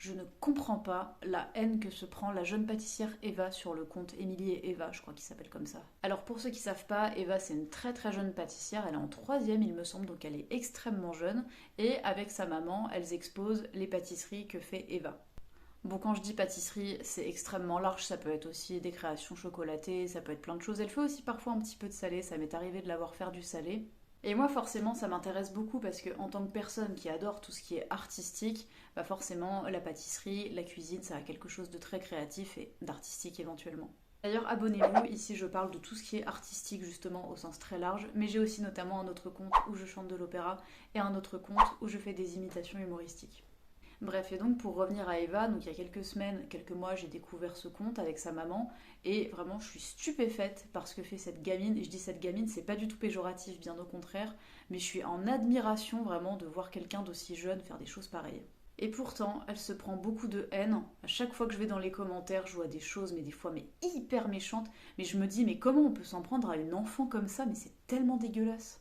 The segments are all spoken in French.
Je ne comprends pas la haine que se prend la jeune pâtissière Eva sur le compte Émilie et Eva, je crois qu'il s'appelle comme ça. Alors pour ceux qui savent pas, Eva c'est une très très jeune pâtissière, elle est en troisième il me semble, donc elle est extrêmement jeune, et avec sa maman, elles exposent les pâtisseries que fait Eva. Bon, quand je dis pâtisserie, c'est extrêmement large, ça peut être aussi des créations chocolatées, ça peut être plein de choses. Elle fait aussi parfois un petit peu de salé, ça m'est arrivé de la voir faire du salé. Et moi, forcément, ça m'intéresse beaucoup parce que, en tant que personne qui adore tout ce qui est artistique, bah forcément, la pâtisserie, la cuisine, ça a quelque chose de très créatif et d'artistique éventuellement. D'ailleurs, abonnez-vous, ici je parle de tout ce qui est artistique justement au sens très large, mais j'ai aussi notamment un autre compte où je chante de l'opéra et un autre compte où je fais des imitations humoristiques. Bref, et donc pour revenir à Eva, donc il y a quelques semaines, quelques mois, j'ai découvert ce conte avec sa maman et vraiment je suis stupéfaite par ce que fait cette gamine. Et je dis cette gamine, c'est pas du tout péjoratif, bien au contraire, mais je suis en admiration vraiment de voir quelqu'un d'aussi jeune faire des choses pareilles. Et pourtant, elle se prend beaucoup de haine. À chaque fois que je vais dans les commentaires, je vois des choses, mais des fois mais hyper méchantes. Mais je me dis, mais comment on peut s'en prendre à une enfant comme ça? Mais c'est tellement dégueulasse.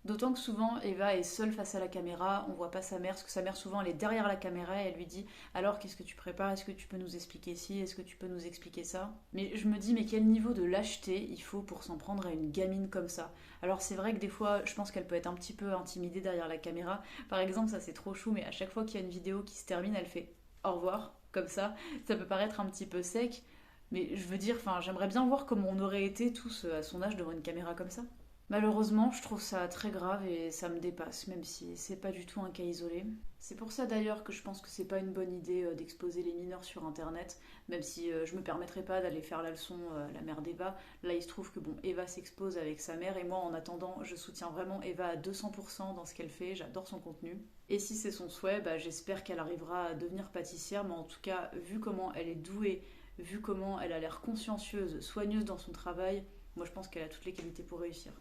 D'autant que souvent Eva est seule face à la caméra, on voit pas sa mère, parce que sa mère souvent elle est derrière la caméra et elle lui dit alors qu'est-ce que tu prépares, est-ce que tu peux nous expliquer ci, est-ce que tu peux nous expliquer ça. Mais je me dis mais quel niveau de lâcheté il faut pour s'en prendre à une gamine comme ça. Alors c'est vrai que des fois je pense qu'elle peut être un petit peu intimidée derrière la caméra. Par exemple ça c'est trop chou mais à chaque fois qu'il y a une vidéo qui se termine elle fait au revoir comme ça peut paraître un petit peu sec. Mais je veux dire, enfin, j'aimerais bien voir comment on aurait été tous à son âge devant une caméra comme ça. Malheureusement, je trouve ça très grave et ça me dépasse, même si c'est pas du tout un cas isolé. C'est pour ça d'ailleurs que je pense que c'est pas une bonne idée d'exposer les mineurs sur internet, même si je me permettrai pas d'aller faire la leçon à la mère d'Eva. Là, il se trouve que bon, Eva s'expose avec sa mère et moi en attendant, je soutiens vraiment Eva à 200% dans ce qu'elle fait, j'adore son contenu. Et si c'est son souhait, bah, j'espère qu'elle arrivera à devenir pâtissière, mais en tout cas, vu comment elle est douée, vu comment elle a l'air consciencieuse, soigneuse dans son travail, moi je pense qu'elle a toutes les qualités pour réussir.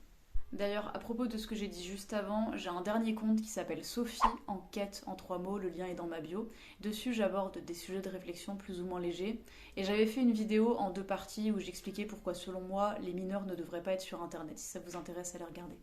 D'ailleurs, à propos de ce que j'ai dit juste avant, j'ai un dernier compte qui s'appelle Sophie Enquête en 3 mots, le lien est dans ma bio. Dessus, j'aborde des sujets de réflexion plus ou moins légers. Et j'avais fait une vidéo en 2 parties où j'expliquais pourquoi, selon moi, les mineurs ne devraient pas être sur Internet. Si ça vous intéresse, allez regarder.